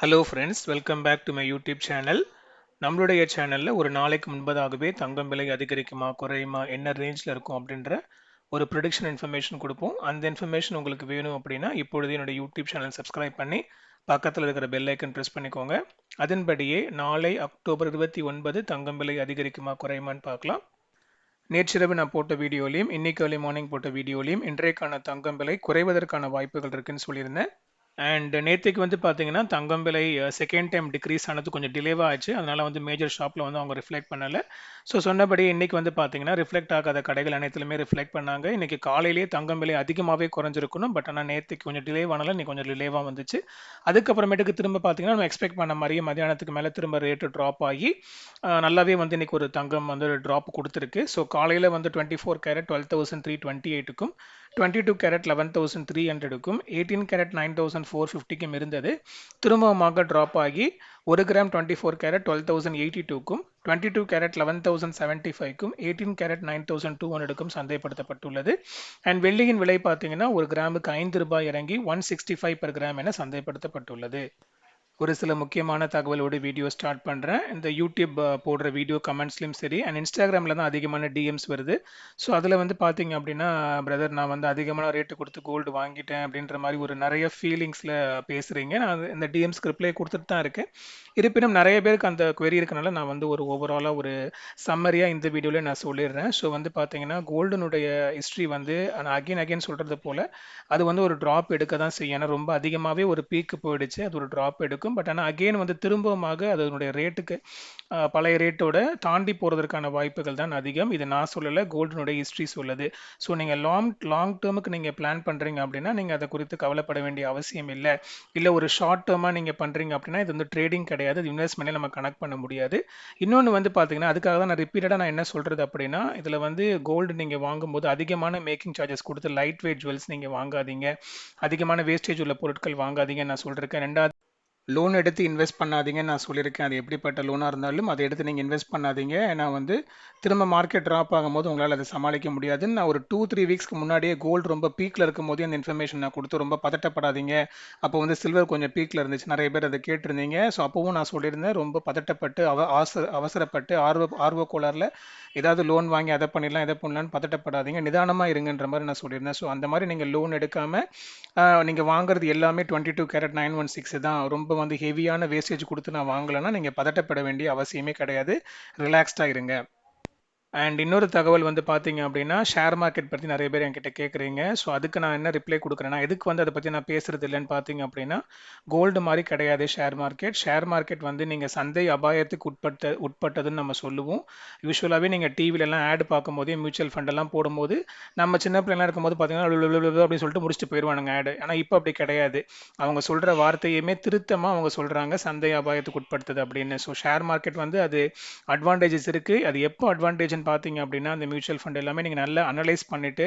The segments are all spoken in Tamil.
Hello friends, welcome back to my YouTube channel. நம்மளுடைய சேனலில் ஒரு நாளைக்கு முன்பதாகவே தங்கம் விலை அதிகரிக்குமா குறையுமா என்ன ரேஞ்சில் இருக்கும் அப்படின்ற ஒரு ப்ரிடிக்ஷன் இன்ஃபர்மேஷன் கொடுப்போம். அந்த இன்ஃபர்மேஷன் உங்களுக்கு வேணும் அப்படின்னா இப்பொழுது என்னோட யூடியூப் சேனல் சப்ஸ்கிரைப் பண்ணி பக்கத்தில் இருக்கிற பெல் ஐக்கன் ப்ரெஸ் பண்ணிக்கோங்க. அதன்படியே நாளை அக்டோபர் 29 தங்கம் விலை அதிகரிக்குமா குறையுமான்னு பார்க்கலாம். நேற்றிரவு நான் போட்ட வீடியோலையும் இன்னைக்கு ஏர்லி மார்னிங் போட்ட வீடியோலையும் இன்றைக்கான தங்கம் விலை குறைவதற்கான வாய்ப்புகள் இருக்குன்னு சொல்லியிருந்தேன். அண்ட் நேத்திக்கு வந்து பார்த்தீங்கன்னா, தங்கம் விலை செகண்ட் டைம் டிக்ரீஸ் ஆனது கொஞ்சம் டிலேவா ஆச்சு. அதனால வந்து மேஜர் ஷாப்ல வந்து அவங்க ரிஃப்ளெக்ட் பண்ணல. ஸோ சொன்னபடி இன்னைக்கு வந்து பார்த்தீங்கன்னா, ரிஃப்ளெக்ட் ஆகாத கடைகள் அனைத்திலுமே ரிஃப்ளெக்ட் பண்ணாங்க. இன்னைக்கு காலையிலேயே தங்கம் விலை அதிகமாவே குறைஞ்சிருக்கணும். பட் ஆனா நேத்திக்கு கொஞ்சம் டிலே ஆனால இன்னைக்கு கொஞ்சம் டிலேவா வந்துச்சு. அதுக்கப்புறமேட்டுக்கு திரும்ப பார்த்தீங்கன்னா, நம்ம எக்ஸ்பெக்ட் பண்ண மாரியே மதியானத்துக்கு மேல திரும்ப ரேட் ட்ராப் ஆகி நல்லாவே வந்து இன்னைக்கு ஒரு தங்கம் வந்து ட்ராப் குடுத்துருக்கு. ஸோ காலையில வந்து 24 கேரட் 12,328க்கும் 22 கேரட் 11,300க்கும் 18 கேரட் 9,450க்கும் இருந்தது. திரும்பவுமாக ட்ராப் ஆகி 1 கிராம் 24 கேரட் 12,082க்கும் 22 கேரட் 11,075க்கும் 18 கேரட் 9,200க்கும் சந்தைப்படுத்தப்பட்டுள்ளது. அண்ட் வெள்ளியின் விலை பார்த்தீங்கன்னா ஒரு கிராமுக்கு ₹5 இறங்கி 165 per கிராம் என சந்தைப்படுத்தப்பட்டுள்ளது. ஒரு சில முக்கியமான தகவலோடு வீடியோ ஸ்டார்ட் பண்ணுறேன். இந்த யூடியூப் போடுற வீடியோ கமெண்ட்ஸ்லையும் சரி அண்ட் இன்ஸ்டாகிராமில் தான் அதிகமான டிஎம்ஸ் வருது. ஸோ அதில் வந்து பார்த்தீங்க அப்படின்னா, பிரதர் நான் வந்து அதிகமான ரேட்டு கொடுத்து கோல்டு வாங்கிட்டேன் அப்படின்ற மாதிரி ஒரு நிறைய ஃபீலிங்ஸில் பேசுகிறீங்க. நான் இந்த டிஎம்ஸ்க்கு ரிப்ளை கொடுத்துட்டு தான் இருக்கேன். இருப்பினும் நிறைய பேருக்கு அந்த query இருக்கனால நான் வந்து ஒரு ஓவராலாக ஒரு சம்மரியாக இந்த வீடியோவில் நான் சொல்லிடுறேன். ஸோ வந்து பார்த்தீங்கன்னா கோல்டனுடைய ஹிஸ்ட்ரி வந்து நான் அகைன் அகைன் சொல்கிறது போல் அது வந்து ஒரு ட்ராப் எடுக்க தான் செய்யும். ஏன்னா ரொம்ப அதிகமாகவே ஒரு பீக்கு போயிடுச்சு, அது ஒரு ட்ராப் எடுக்கும். பட் ஆனால் அகெயின் வந்து திரும்பவுமாக அதனுடைய ரேட்டுக்கு பழைய ரேட்டோட தாண்டி போகிறதுக்கான வாய்ப்புகள் தான் அதிகம். இது நான் சொல்லலை, கோல்டனுடைய ஹிஸ்ட்ரி சொல்லுது. ஸோ நீங்கள் லாங் லாங் டேர்முக்கு நீங்கள் பிளான் பண்ணுறீங்க அப்படின்னா நீங்கள் அதை குறித்து கவலைப்பட வேண்டிய அவசியம் இல்லை. இல்லை ஒரு ஷார்ட் டேர்மாக நீங்கள் பண்ணுறீங்க அப்படின்னா இது வந்து ட்ரேடிங் கிடையாது, இது இன்வெஸ்ட்மெண்ட்டே நம்ம கனெக்ட் பண்ண முடியாது. இன்னொன்று வந்து பார்த்தீங்கன்னா அதுக்காக தான் நான் ரிப்பீட்டடாக நான் என்ன சொல்கிறது அப்படின்னா, இதில் வந்து கோல்டு நீங்கள் வாங்கும்போது அதிகமான மேக்கிங் சார்ஜஸ் கொடுத்து லைட் வெயிட் ஜுவல்ஸ் நீங்கள் வாங்காதீங்க, அதிகமான வேஸ்டேஜ் உள்ள பொருட்கள் வாங்காதீங்கன்னு நான் சொல்லியிருக்கேன். ரெண்டாவது, லோன் எடுத்து இன்வெஸ்ட் பண்ணாதீங்கன்னு நான் சொல்லியிருக்கேன். அது எப்படிப்பட்ட லோனாக இருந்தாலும் அதை எடுத்து நீங்கள் இன்வெஸ்ட் பண்ணாதீங்க. ஏன்னா வந்து திரும்ப மார்க்கெட் ட்ராப் ஆகும்போது உங்களால் அதை சமாளிக்க முடியாதுன்னு நான் ஒரு 2-3 வீக்ஸ்க்கு முன்னாடியே கோல்டு ரொம்ப பீக்கில் இருக்கும் போதே அந்த இன்ஃபர்மேஷன் நான் கொடுத்து ரொம்ப பதட்டப்படாதீங்க. அப்போ வந்து சில்வர் கொஞ்சம் பீக்கில் இருந்துச்சு, நிறைய பேர் அதை கேட்டிருந்தீங்க. ஸோ அப்போவும் நான் சொல்லியிருந்தேன், ரொம்ப பதட்டப்பட்டு அவசரப்பட்டு ஆர்வ கோளாறுல ஏதாவது லோன் வாங்கி அதை பண்ணிடலாம் இதை பண்ணலான்னு பதட்டப்படாதீங்க, நிதானமாக இருங்கன்ற மாதிரி நான் சொல்லியிருந்தேன். ஸோ அந்த மாதிரி நீங்கள் லோன் எடுக்காமல் நீங்கள் வாங்குறது எல்லாமே 22 கேரட் 916 தான், ரொம்ப வந்து ஹெவியான வேஸ்டேஜ் கொடுத்து நான் வாங்கலைன்னா நீங்கள் பதட்டப்பட வேண்டிய அவசியமே கிடையாது, ரிலாக்ஸ்டாக இருங்க. அண்ட் இன்னொரு தகவல் வந்து பார்த்தீங்க அப்படின்னா, ஷேர் மார்க்கெட் பற்றி நிறைய பேர் என்கிட்ட கேட்குறீங்க. ஸோ அதுக்கு நான் என்ன ரிப்ளை கொடுக்குறேன்னா, எதுக்கு வந்து அதை பற்றி நான் பேசுறது இல்லைன்னு பார்த்தீங்க அப்படின்னா, கோல்டு மாதிரி கிடையாது ஷேர் மார்க்கெட். ஷேர் மார்க்கெட் வந்து நீங்கள் சந்தை அபாயத்துக்கு உட்பட்டதுன்னு நம்ம சொல்லுவோம். யூஸ்வலாகவே நீங்கள் டிவிலெலாம் ஆட் பார்க்கும்போதே மியூச்சுவல் ஃபண்டெல்லாம் போடும்போது நம்ம சின்ன பிள்ளைலாம் இருக்கும்போது பார்த்தீங்கன்னா அப்படின்னு சொல்லிட்டு முடிச்சுட்டு போயிடுவானுங்க ஆடு. ஆனால் இப்போ அப்படி கிடையாது. அவங்க சொல்கிற வார்த்தையுமே திருத்தமாக அவங்க சொல்கிறாங்க, சந்தை அபாயத்துக்கு உட்படுத்துது அப்படின்னு. ஸோ ஷேர் மார்க்கெட் வந்து அது அட்வான்டேஜஸ் இருக்குது. அது எப்போ அட்வான்டேஜ்னு பார்த்தீங்க அப்படின்னா, அந்த மியூச்சுவல் ஃபண்ட் எல்லாமே நீங்கள் நல்லா அனலைஸ் பண்ணிவிட்டு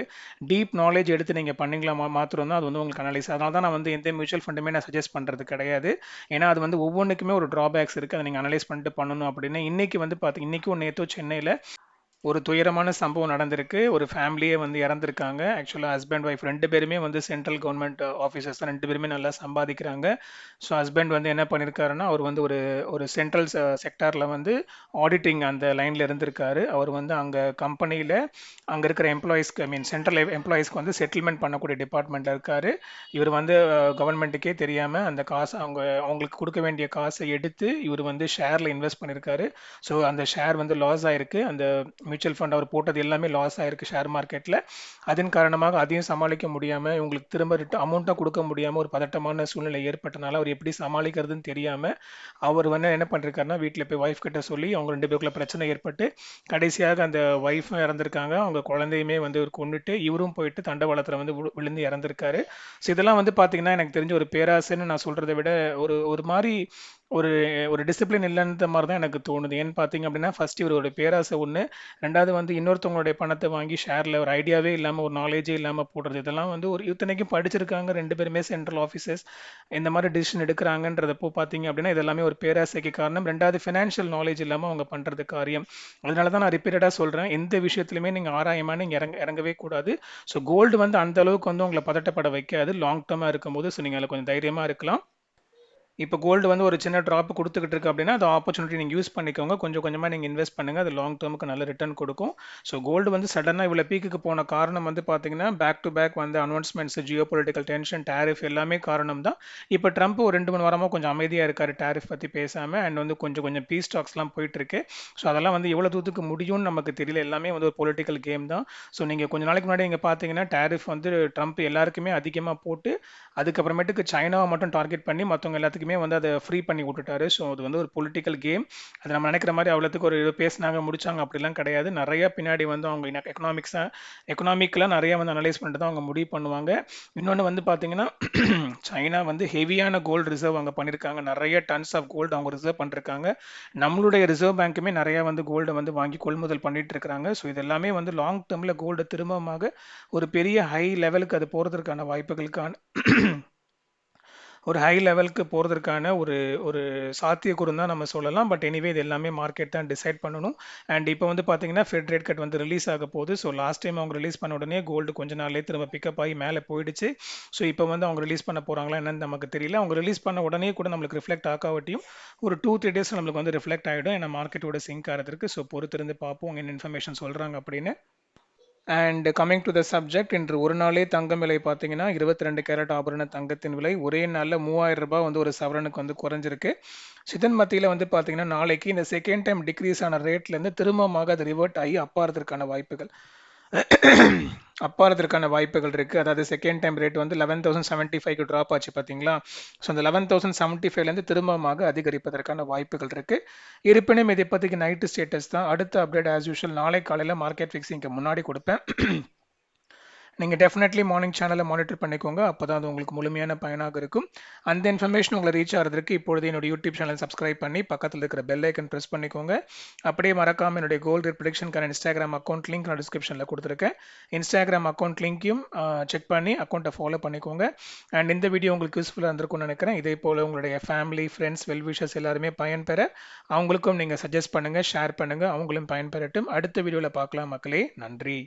டீப் நாலேஜ் எடுத்து நீங்கள் பண்ணீங்களா மாத்திரம் தான் அது வந்து உங்களுக்கு அனலைஸ். அதனால தான் நான் வந்து எந்த மியூச்சுவல் ஃபண்டுமே நான் சஜஸ்ட் பண்ணுறது கிடையாது. ஏன்னா அது வந்து ஒவ்வொன்றுக்குமே ஒரு ட்ராபேக்ஸ் இருக்குது, அதை நீங்கள் அனலைஸ் பண்ணிட்டு பண்ணணும் அப்படின்னு. இன்றைக்கி வந்து இன்றைக்கும் நேற்றோ சென்னையில் ஒரு துயரமான சம்பவம் நடந்திருக்கு. ஒரு ஃபேமிலியே வந்து இறந்துருக்காங்க. ஆக்சுவலாக ஹஸ்பண்ட் ஒய்ஃப் 2 பேருமே வந்து சென்ட்ரல் கவர்மெண்ட் ஆஃபீஸர்ஸ் தான். 2 பேருமே நல்லா சம்பாதிக்கிறாங்க. ஸோ ஹஸ்பண்ட் வந்து என்ன பண்ணியிருக்காருன்னா, அவர் வந்து ஒரு ஒரு சென்ட்ரல் செக்டாரில் வந்து ஆடிட்டிங் அந்த லைனில் இருந்திருக்காரு. அவர் வந்து அங்கே கம்பெனியில் அங்கே இருக்கிற எம்ப்ளாயீஸ்க்கு சென்ட்ரல் எம்ப்ளாயீஸ்க்கு வந்து செட்டில்மெண்ட் பண்ணக்கூடிய டிபார்ட்மெண்ட்டில் இருக்கார். இவர் வந்து கவர்மெண்ட்டுக்கே தெரியாமல் அந்த காசை அவங்களுக்கு கொடுக்க வேண்டிய காசை எடுத்து இவர் வந்து ஷேரில் இன்வெஸ்ட் பண்ணியிருக்காரு. ஸோ அந்த ஷேர் வந்து லாஸ் ஆயிருக்கு. அந்த மியூச்சுவல் ஃபண்ட் அவர் போட்டது எல்லாமே லாஸ் ஆயிருக்கு ஷேர் மார்க்கெட்டில். அதன் காரணமாக அதையும் சமாளிக்க முடியாமல், இவங்களுக்கு திரும்ப அமௌண்ட்டும் கொடுக்க முடியாமல் ஒரு பதட்டமான சூழ்நிலை ஏற்பட்டனால அவர் எப்படி சமாளிக்கிறதுன்னு தெரியாமல் அவர் வந்து என்ன பண்ணிருக்காருன்னா, வீட்டில் போய் ஒய்ஃப் கிட்ட சொல்லி அவங்க 2 பேருக்குள்ள பிரச்சனை ஏற்பட்டு கடைசியாக அந்த ஒய்ஃபும் இறந்துருக்காங்க. அவங்க குழந்தையுமே வந்து இவர் கொண்டுட்டு இவரும் போயிட்டு தண்டவாளத்தில் வந்து விழுந்து இறந்துருக்காரு. ஸோ இதெல்லாம் வந்து பார்த்தீங்கன்னா எனக்கு தெரிஞ்ச ஒரு பேராசைன்னு நான் சொல்கிறத விட ஒரு ஒரு மாதிரி ஒரு ஒரு டிசிப்ளின் இல்லைன்ற மாதிரி தான் எனக்கு தோணுது. ஏன்னு பார்த்தீங்க அப்படின்னா, ஃபர்ஸ்ட் இவரோட பேராசை ஒன்று, ரெண்டாவது வந்து இன்னொருத்தவங்களுடைய பணத்தை வாங்கி ஷேரில் ஒரு ஐடியாவே இல்லாமல் ஒரு நாலேஜே இல்லாமல் போடுறது. இதெல்லாம் வந்து ஒரு இத்தனைக்கும் படிச்சிருக்காங்க, 2 பேருமே சென்ட்ரல் ஆஃபீஸர்ஸ், இந்த மாதிரி டிசிஷன் எடுக்கிறாங்கன்றதப்போ பார்த்தீங்க அப்படின்னா இதெல்லாமே ஒரு பேராசைக்கு காரணம். ரெண்டாவது ஃபினான்ஷியல் நாலேஜ் இல்லாமல் அவங்க பண்ணுறது காரியம். அதனால தான் நான் ரிப்பீட்டடாக சொல்கிறேன், எந்த விஷயத்துலையுமே நீங்கள் ஆராயமாக நீங்கள் இறங்கவே கூடாது. ஸோ கோல்டு வந்து அந்த அளவுக்கு வந்து உங்களை பதட்டப்பட வைக்காது லாங் டேர்மாக இருக்கும்போது. ஸோ நீங்கள் அதில் கொஞ்சம் தைரியமாக இருக்கலாம். இப்போ கோல்டு வந்து ஒரு சின்ன ட்ராப் குடுத்துக்கிட்டு இருக்கு அப்படின்னா, அது ஆப்பர்ச்சுனிட்டி நீங்க யூஸ் பண்ணிக்கோங்க. கொஞ்சம் கொஞ்சமா நீங்க இன்வெஸ்ட் பண்ணுங்க. அது லாங் டெர்ம்க்கு நல்ல ரிட்டர்ன் கொடுக்கும். ஸோ கோல்டு வந்து சடனா இவ்வளோ பீக்குக்கு போன காரணம் வந்து பார்த்தீங்கன்னா, பேக் டு பேக் வந்து announcements, Jio political tension, tariff எல்லாமே காரணம் தான். இப்போ ட்ரம்ப் ஒரு 2, 3 வாரமா கொஞ்சம் அமைதியா இருக்காரு. டாரிஃப் பத்தி பேசாம அண்ட் வந்து கொஞ்சம் கொஞ்சம் பீஸ் டாக்ஸ்லாம் போயிட்டு இருக்கு. ஸோ அதெல்லாம் வந்து எவ்வளோ தூரத்துக்கு முடியும்னு நமக்கு தெரியல. எல்லாமே வந்து ஒரு பொலிட்டிக்கல் கேம் தான். ஸோ நீங்க கொஞ்ச நாளைக்கு முன்னாடி இங்க பார்த்தீங்கன்னா, டாரிஃப் வந்து ட்ரம்ப் எல்லாருக்குமே அதிகமா போட்டு, அதுக்கப்புறமேட்டுக்கு சைனாவை மட்டும் டார்கெட் பண்ணி மத்தவங்க எல்லாத்துக்குமே வந்து அத ஃப்ரீ பண்ணி விட்டுட்டாரு. ஸோ அது வந்து ஒரு பொலிட்டிக்கல் கேம். அது நம்ம நினைக்கிற மாரி அவ்வளோத்துக்கு ஒரு பேசினாங்க, முடிச்சாங்க அப்படிலாம் கிடையாது. நெறைய பின்னாடி வந்து அவங்க எக்கனாமிக்கலா நெறைய வந்து அனலைஸ் பண்ணிட்டு தான் அவங்க முடிவு பண்ணுவாங்க. இன்னொன்னு வந்து பார்த்தீங்கன்னா, சைனா வந்து ஹெவியான கோல்டு ரிசர்வ் அங்க பண்ணியிருக்காங்க. நெறைய டன்ஸ் ஆஃப் கோல்டு அவங்க ரிசர்வ் பண்ணியிருக்காங்க. நம்மளுடைய ரிசர்வ் பேங்க்குமே நெறைய வந்து கோல்ட வந்து வாங்கி கொள்முதல் பண்ணிட்டு இருக்கிறாங்க. ஸோ இது எல்லாமே வந்து லாங் டெர்ம்ல கோல்டு திரும்பமாக ஒரு பெரிய ஹை லெவலுக்கு அது போறதற்கான வாய்ப்புகளுக்கான ஒரு ஹை லெவலுக்கு போறதற்கான ஒரு ஒரு சாத்தியக்கூறுன்னு தான் நம்ம சொல்லலாம். பட் எனிவே இது எல்லாமே மார்க்கெட் தான் டிசைட் பண்ணணும். அண்ட் இப்போ வந்து பார்த்தீங்கன்னா, ஃபெட் ரேட் கட் வந்து ரிலீஸ் ஆக போகுது. ஸோ லாஸ்ட் டைம் அவங்க ரிலீஸ் பண்ண உடனே கோல்டு கொஞ்ச நாள்லயே திரும்ப பிக்கப் ஆகி மேலே போயிடுச்சு. ஸோ இப்போ வந்து அவங்க ரிலீஸ் பண்ண போறாங்களா என்னன்னு நமக்கு தெரியல. அவங்க ரிலீஸ் பண்ண உடனே கூட நம்மளுக்கு ரிஃப்ளெக்ட் ஆகாவட்டியும் ஒரு 2, 3 டேஸ் நம்மளுக்கு வந்து ரிஃப்ளெக்ட் ஆயிடும். ஏன்னா மார்க்கெட்டோட சிங்க் ஆகிறதுக்கு. ஸோ பொறுத்திருந்து பார்ப்போம் என்ன இன்ஃபர்மேஷன் சொல்றாங்க அப்படின்னு. And coming to the subject, இன்று ஒரு நாளே தங்கம் விலை பார்த்தீங்கன்னா 22 கேரட் ஆபரண தங்கத்தின் விலை ஒரே நாளில் 3000 ரூபாய் வந்து ஒரு சவரனுக்கு வந்து குறைஞ்சிருக்கு. இதன் மத்தியில் வந்து பார்த்தீங்கன்னா நாளைக்கு இந்த செகண்ட் டைம் டிக்ரீஸ் ஆன ரேட்லேருந்து திரும்பமாக அது ரிவர்ட் ஆகி அப்பாறதுக்கான வாய்ப்புகள் அப்பாறதற்கான வாய்ப்புகள் இருக்கு. அதாவது செகண்ட் டைம் ரேட் வந்து 11,075க்கு ட்ராப் ஆச்சு பார்த்தீங்களா? ஸோ அந்த 11,075லேருந்து திரும்பமாக அதிகரிப்பதற்கான வாய்ப்புகள் இருக்கு. இருப்பினும் இது இப்போதைக்கு நைட்டு ஸ்டேட்டஸ் தான். அடுத்த அப்டேட் ஆஸ் யூஷுவல் நாளை காலையில் மார்க்கெட் ஃபிக்ஸிங்க்கு முன்னாடி கொடுப்பேன். நீங்க டெஃபினெட்லி மார்னிங் சேனலை மானிட்டர் பண்ணிக்கோங்க. அப்பதான் அது உங்களுக்கு முழுமையான பயனாக இருக்கும். அந்த இன்ஃபர்மேஷன் உங்களை ரீச் ஆகிறதுக்கு இப்பொழுது என்னோட யூடியூப் சேனல் சப்ஸ்கிரைப் பண்ணி பக்கத்தில் இருக்கிற பெல் ஐக்கன் ப்ரெஸ் பண்ணிக்கோங்க. அப்படியே மறக்காம என்னுடைய கோல்டு ப்ரிடிக்ஷனுக்கான இன்ஸ்டாகிராம் அக்கௌண்ட் லிங்க் நான் டிஸ்கிரிப்ஷனில் கொடுத்துருக்கேன். இன்ஸ்டாகிராம் அக்கௌண்ட் லிங்க்கையும் செக் பண்ணி அக்கௌண்ட்டை ஃபாலோ பண்ணிக்கோங்க. அண்ட் இந்த வீடியோ உங்களுக்கு யூஸ்ஃபுல்லாக இருந்திருக்கும்னு நினைக்கிறேன். இதே போல் உங்களுடைய ஃபேமிலி, ஃப்ரெண்ட்ஸ், வெல்விஷர்ஸ் எல்லாருமே பயன்பெற அவங்களுக்கும் நீங்கள் சஜஸ்ட் பண்ணுங்கள், ஷேர் பண்ணுங்கள், அவங்களும் பயன்பெறட்டும். அடுத்த வீடியோவில் பார்க்கலாம் மக்களே. நன்றி.